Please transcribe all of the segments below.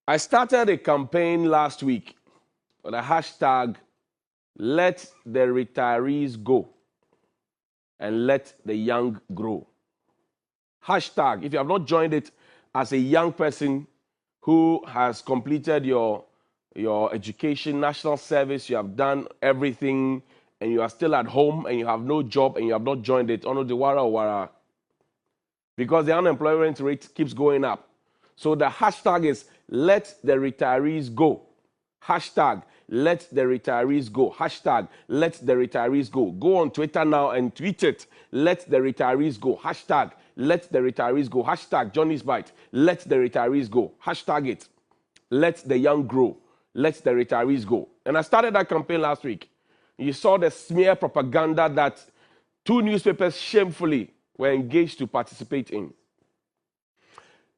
I started a campaign last week with a hashtag, let the retirees go and let the young grow. Hashtag, if you have not joined it as a young person who has completed your education, national service, you have done everything, and you are still at home and you have no job and you have not joined it, ono the wara, because the unemployment rate keeps going up. So the hashtag is let the retirees go. Hashtag let the retirees go. Hashtag let the retirees go. Go on Twitter now and tweet it. Let the retirees go. Hashtag let the retirees go. Hashtag Johnny's Bite. Let the retirees go. Hashtag it. Let the young grow. Let the retirees go. And I started that campaign last week. You saw the smear propaganda that two newspapers shamefully were engaged to participate in.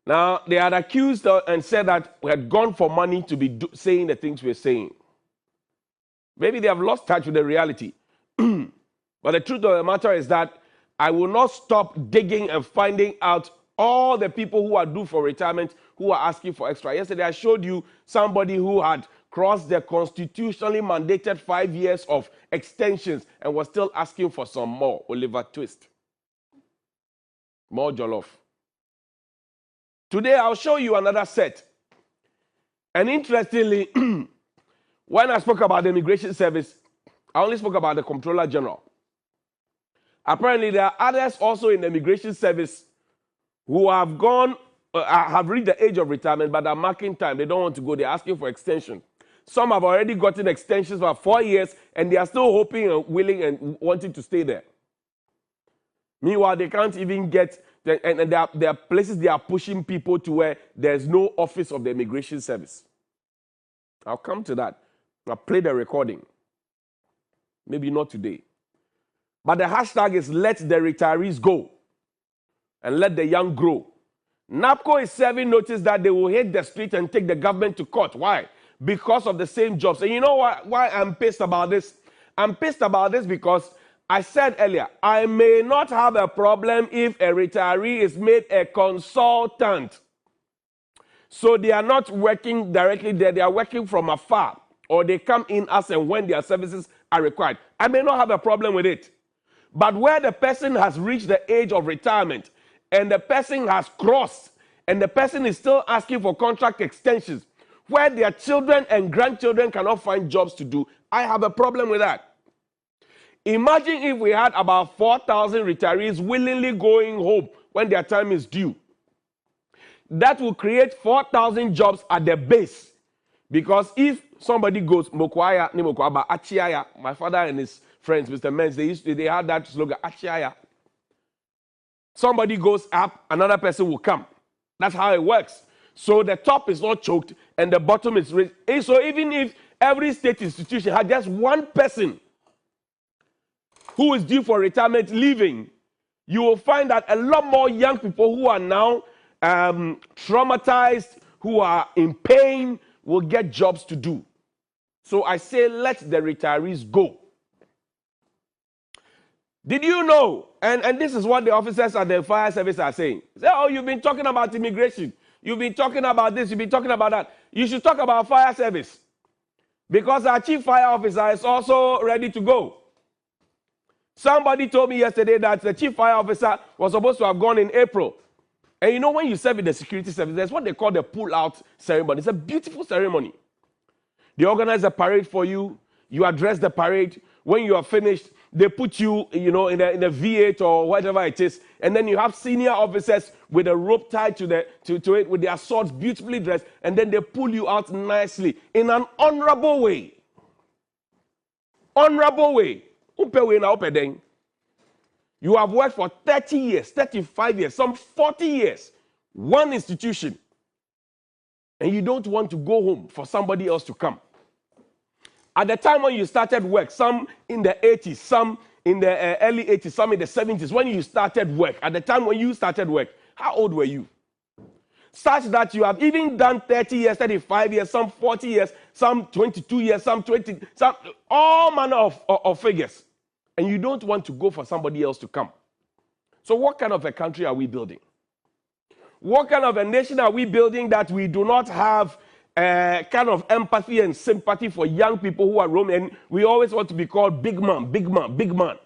Now, they had accused and said that we had gone for money to be saying the things we're saying. Maybe they have lost touch with the reality. But the truth of the matter is that I will not stop digging and finding out all the people who are due for retirement who are asking for extra. Yesterday, I showed you somebody who had crossed the constitutionally mandated 5 years of extensions and was still asking for some more. Oliver Twist. More jollof. Today, I'll show you another set. And interestingly, when I spoke about the Immigration Service, I only spoke about the Comptroller General. Apparently, there are others also in the Immigration Service who have gone, have reached the age of retirement, but are marking time. They don't want to go. They're asking for extension. Some have already gotten extensions for 4 years, and they are still hoping and willing and wanting to stay there. Meanwhile, they can't even get, and there are places they are pushing people to where there's no office of the Immigration Service. I'll come to that. I'll play the recording. Maybe not today. But the hashtag is let the retirees go and let the young grow. NAPCO is serving notice that they will hit the street and take the government to court. Why? Because of the same jobs. And you know why I'm pissed about this? I'm pissed about this because I said earlier, I may not have a problem if a retiree is made a consultant. So they are not working directly there, they are working from afar, or they come in as and when their services are required. I may not have a problem with it. But where the person has reached the age of retirement and the person has crossed and the person is still asking for contract extensions, where their children and grandchildren cannot find jobs to do, I have a problem with that. Imagine if we had about 4,000 retirees willingly going home when their time is due. That will create 4,000 jobs at the base. Because if somebody goes, Mokwaya, ni Mokwaba, Achiaya, my father and his friends, Mr. Menz, they had that slogan, Achiaya. Somebody goes up, another person will come. That's how it works. So the top is not choked and the bottom is raised. And so even if every state institution had just one person who is due for retirement leaving, you will find that a lot more young people who are now traumatized, who are in pain, will get jobs to do. So I say, let the retirees go. Did you know, and this is what the officers at the fire service are saying. They say, oh, you've been talking about immigration. You've been talking about this. You've been talking about that. You should talk about fire service. Because our chief fire officer is also ready to go. Somebody told me yesterday that the chief fire officer was supposed to have gone in April. And you know, when you serve in the security service, there's what they call the pull-out ceremony. It's a beautiful ceremony. They organize a parade for you. You address the parade. When you are finished, they put you, in a V8 or whatever it is. And then you have senior officers with a rope tied to it with their swords beautifully dressed. And then they pull you out nicely in an honorable way. Honorable way. You have worked for 30 years, 35 years, some 40 years, one institution, and you don't want to go home for somebody else to come. At the time when you started work, some in the 80s, some in the early 80s, some in the 70s, when you started work, at the time when you started work, how old were you? Such that you have even done 30 years, 35 years, some 40 years, some 22 years, some 20, some all manner of figures. And you don't want to go for somebody else to come. So what kind of a country are we building? What kind of a nation are we building that we do not have kind of empathy and sympathy for young people who are roaming. And we always want to be called big man, big man, big man.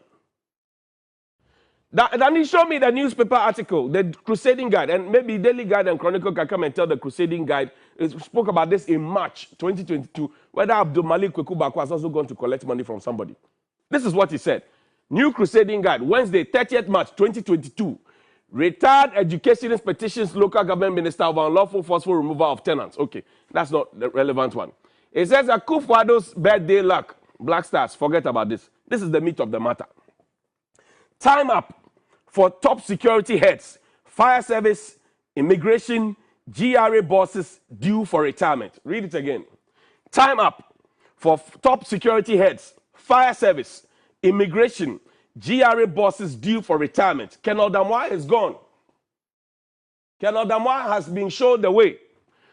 Then he showed me the newspaper article, the Crusading Guide, and maybe Daily Guide and Chronicle can come and tell the Crusading Guide. It spoke about this in March 2022, whether Abdul Malik Kwekubako has also gone to collect money from somebody. This is what he said. New Crusading Guide, Wednesday, 30th March 2022. Retired educationist petitions local government minister of unlawful forceful removal of tenants. Okay, that's not the relevant one. It says Akufo-Addo's birthday luck. Black Stars, forget about this. This is the meat of the matter. Time up for top security heads, fire service, immigration, GRA bosses due for retirement. Read it again. Time up for top security heads, fire service, immigration, GRA bosses due for retirement. Colonel Damwa is gone. Colonel Damwa has been showed the way.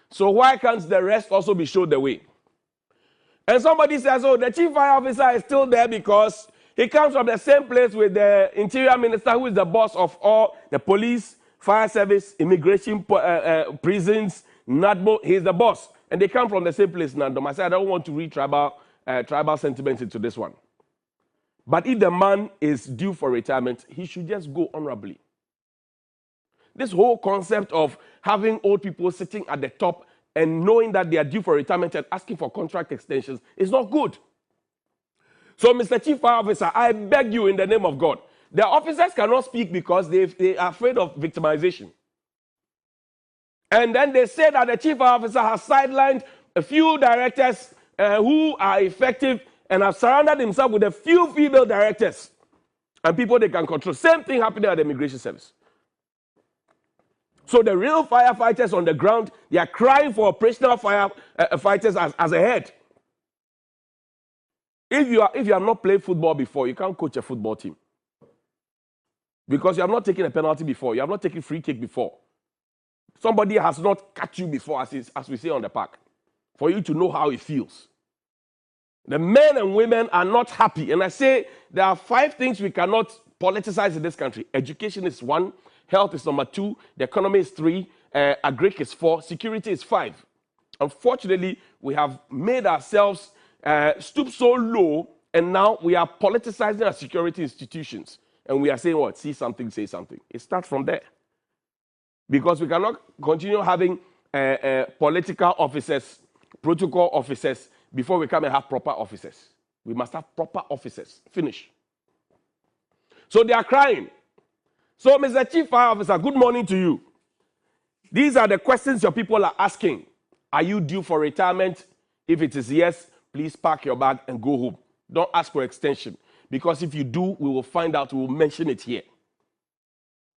So why can't the rest also be showed the way? And somebody says, oh, the chief fire officer is still there because he comes from the same place with the interior minister, who is the boss of all the police, fire service, immigration, prisons, NADMO. He's the boss. And they come from the same place, Nandom. I said, I don't want to read tribal sentiments into this one. But if the man is due for retirement, he should just go honorably. This whole concept of having old people sitting at the top and knowing that they are due for retirement and asking for contract extensions is not good. So, Mr. Chief Fire Officer, I beg you in the name of God. The officers cannot speak because they are afraid of victimization. And then they say that the Chief Fire Officer has sidelined a few directors who are effective and have surrounded himself with a few female directors and people they can control. Same thing happening at the Immigration Service. So the real firefighters on the ground, they are crying for operational firefighters as a head. If you have not played football before, you can't coach a football team. Because you have not taken a penalty before. You have not taken free kick before. Somebody has not cut you before, as we say on the park, for you to know how it feels. The men and women are not happy. And I say there are 5 things we cannot politicize in this country. Education is 1. Health is number 2. The economy is 3. Agric is 4. Security is 5. Unfortunately, we have made ourselves stoop so low, and now we are politicizing our security institutions. And we are saying what? See something, say something. It starts from there. Because we cannot continue having political officers, protocol officers, before we come and have proper officers. We must have proper officers. Finish. So they are crying. So, Mr. Chief Fire Officer, good morning to you. These are the questions your people are asking. Are you due for retirement? If it is yes, please pack your bag and go home. Don't ask for extension. Because if you do, we will find out. We will mention it here.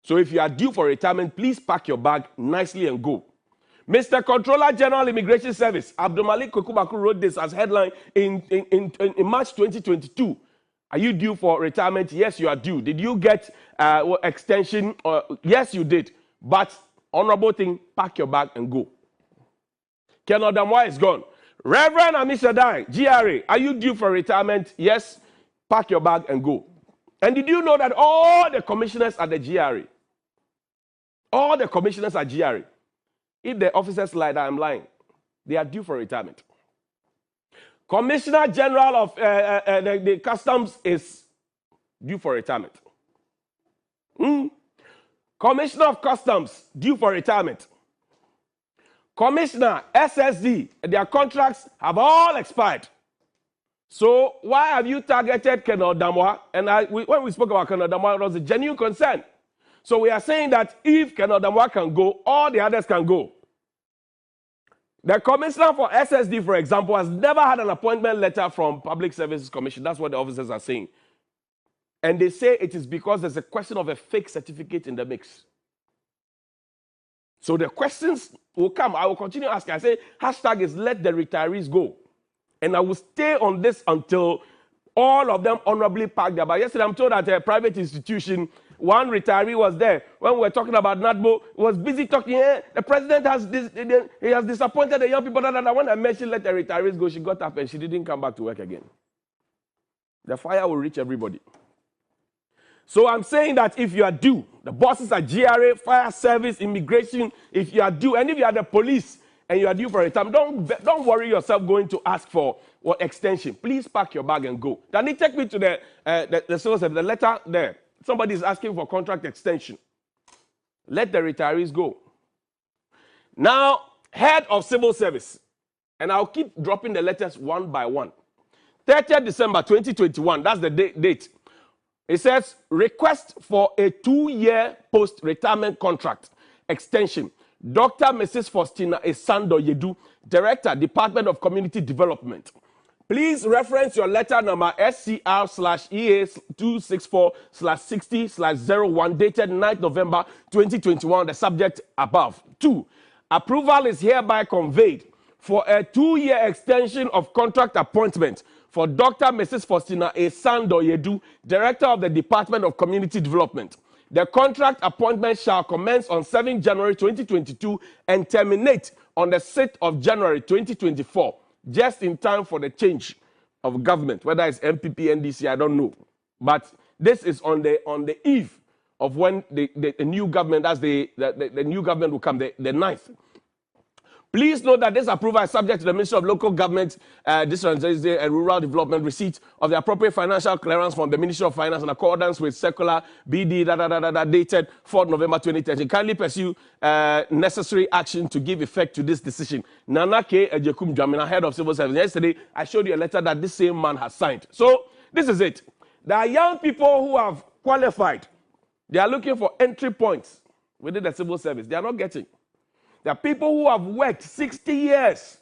So if you are due for retirement, please pack your bag nicely and go. Mr. Controller General Immigration Service, Abdul Malik Kwekubako wrote this as headline in March 2022. Are you due for retirement? Yes, you are due. Did you get extension? Yes, you did. But honorable thing, pack your bag and go. Colonel Damwa is gone. Reverend Amishadai, GRA, are you due for retirement? Yes, pack your bag and go. And did you know that all the commissioners at the GRA, all the commissioners at GRA, if the officers lie, I'm lying, they are due for retirement. Commissioner General of the Customs is due for retirement. Commissioner of Customs due for retirement. Commissioner, SSD, their contracts have all expired. So why have you targeted Colonel Damwa? And when we spoke about Colonel Damwa, it was a genuine concern. So we are saying that if Colonel Damwa can go, all the others can go. The commissioner for SSD, for example, has never had an appointment letter from Public Services Commission. That's what the officers are saying. And they say it is because there's a question of a fake certificate in the mix. So the questions will come. I will continue asking. I say, hashtag is let the retirees go. And I will stay on this until all of them honorably pack their bag. Yesterday, I'm told that a private institution, one retiree was there. When we were talking about NADMO, was busy talking. The president has he has disappointed the young people. When I mentioned let the retirees go, she got up and she didn't come back to work again. The fire will reach everybody. So I'm saying that if you are due, the bosses are GRA, fire service, immigration, if you are due, and if you are the police, and you are due for a time, don't worry yourself going to ask for extension. Please pack your bag and go. Danny, take me to the civil service, the letter there. Somebody is asking for contract extension. Let the retirees go. Now, head of civil service, and I'll keep dropping the letters one by one. 30th December 2021, that's the date. It says, request for a 2-year post-retirement contract extension. Dr. Mrs. Faustina Esando Yedu, Director, Department of Community Development. Please reference your letter number SCR/EA264/60/01 dated 9th November 2021, the subject above. 2. Approval is hereby conveyed for a 2-year extension of contract appointment for Dr. Mrs. Faustina Esando Yedu, Director of the Department of Community Development. The contract appointment shall commence on 7 January 2022 and terminate on the 6th of January 2024, just in time for the change of government, whether it's MPP, NDC, I don't know. But this is on the eve of when the new government, as the new government will come, the 9th. Please note that this approval is subject to the Ministry of Local Government, Decentralization and Rural Development receipt of the appropriate financial clearance from the Ministry of Finance in accordance with Circular BD dated 4th November 2013. Kindly pursue necessary action to give effect to this decision. Nana K. Ejekum Jamina, head of civil service. Yesterday, I showed you a letter that this same man has signed. So, this is it. There are young people who have qualified. They are looking for entry points within the civil service. They are not getting. There are people who have worked 60 years.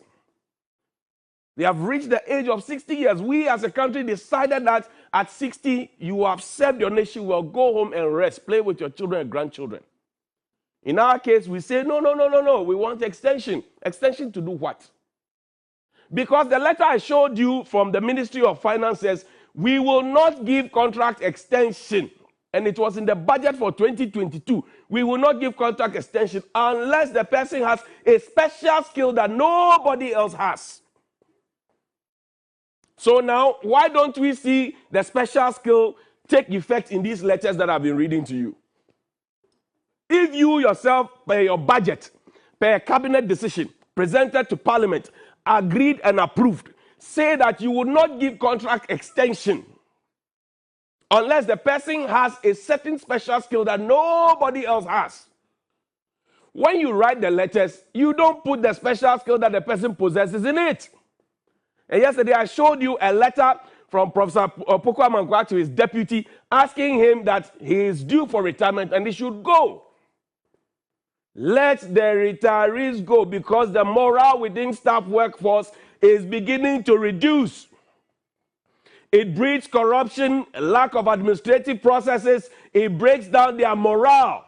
They have reached the age of 60 years. We as a country decided that at 60, you have served your nation well, go home and rest, play with your children and grandchildren. In our case, we say, no, we want extension. Extension to do what? Because the letter I showed you from the Ministry of Finance says, we will not give contract extension. And it was in the budget for 2022. We will not give contract extension unless the person has a special skill that nobody else has. So now, why don't we see the special skill take effect in these letters that I've been reading to you? If you yourself, per your budget, per cabinet decision, presented to Parliament, agreed and approved, say that you will not give contract extension unless the person has a certain special skill that nobody else has. When you write the letters, you don't put the special skill that the person possesses in it. And yesterday I showed you a letter from Professor Pokwa Mankwa to his deputy asking him that he is due for retirement and he should go. Let the retirees go because the morale within staff workforce is beginning to reduce. It breeds corruption, lack of administrative processes. It breaks down their morale.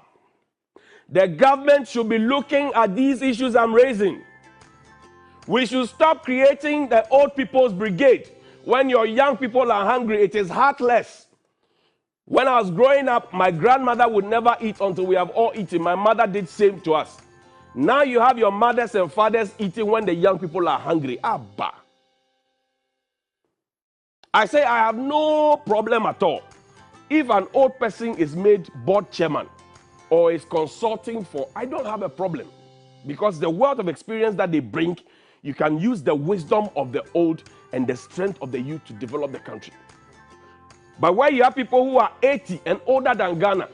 The government should be looking at these issues I'm raising. We should stop creating the old people's brigade. When your young people are hungry, it is heartless. When I was growing up, my grandmother would never eat until we have all eaten. My mother did same to us. Now you have your mothers and fathers eating when the young people are hungry. Abba. I say I have no problem at all. If an old person is made board chairman or is consulting for, I don't have a problem. Because the wealth of experience that they bring, you can use the wisdom of the old and the strength of the youth to develop the country. But where you have people who are 80 and older than Ghana,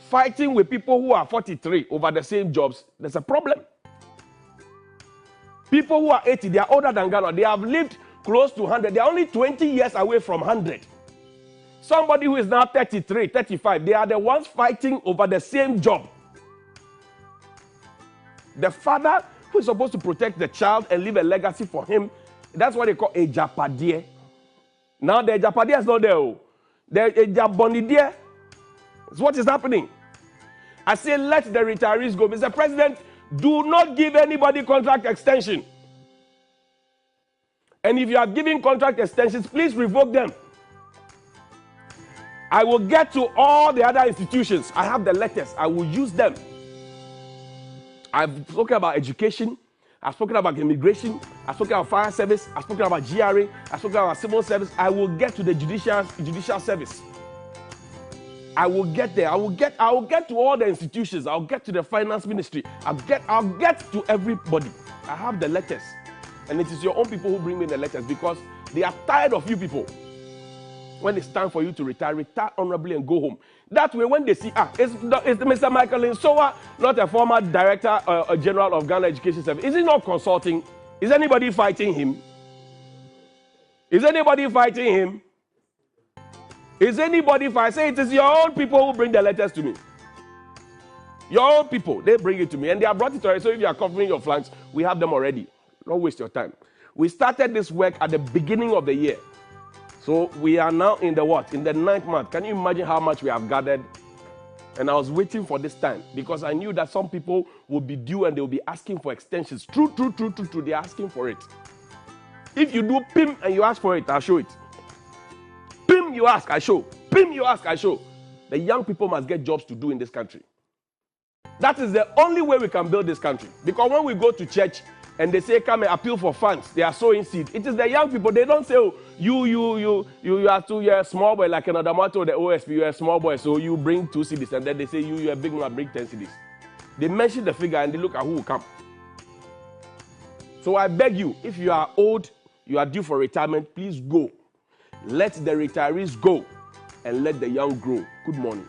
fighting with people who are 43 over the same jobs, there's a problem. People who are 80, they are older than Ghana. They have lived close to 100. They are only 20 years away from 100. Somebody who is now 33, 35, they are the ones fighting over the same job. The father who is supposed to protect the child and leave a legacy for him, that's what they call a japadie. Now the japadie is not there. The jabonidie is what is happening. I say let the retirees go. Mr. President, do not give anybody contract extension. And if you are giving contract extensions, please revoke them. I will get to all the other institutions. I have the letters. I will use them. I've spoken about education. I've spoken about immigration. I've spoken about fire service. I've spoken about GRA. I've spoken about civil service. I will get to the judicial service. I will get there. I will get to all the institutions. I'll get to the finance ministry. I'll get to everybody. I have the letters. And it is your own people who bring me the letters because they are tired of you people. When it's time for you to retire honorably and go home. That way, when they see, it's Mr. Michael Nsowa, not a former director or general of Ghana Education Service. Is he not consulting? Is anybody fighting him? Is anybody fighting him? Is anybody fighting? Say it is your own people who bring the letters to me. Your own people, they bring it to me. And they have brought it already. So if you are covering your flanks, we have them already. Don't waste your time. We started this work at the beginning of the year. So we are now in the what? In the 9th month. Can you imagine how much we have gathered? And I was waiting for this time because I knew that some people would be due and they will be asking for extensions. True. They're asking for it. If you do PIM and you ask for it, I'll show it. PIM, you ask, I show. PIM, you ask, I show. The young people must get jobs to do in this country. That is the only way we can build this country. Because when we go to church and they say, come and appeal for funds, they are sowing seed. It is the young people. They don't say, oh, you're a small boy, like another motto, the OSP, you're a small boy, so you bring 2 cedis. And then they say, you're a big man, bring 10 cedis. They mention the figure and they look at who will come. So I beg you, if you are old, you are due for retirement, please go. Let the retirees go and let the young grow. Good morning.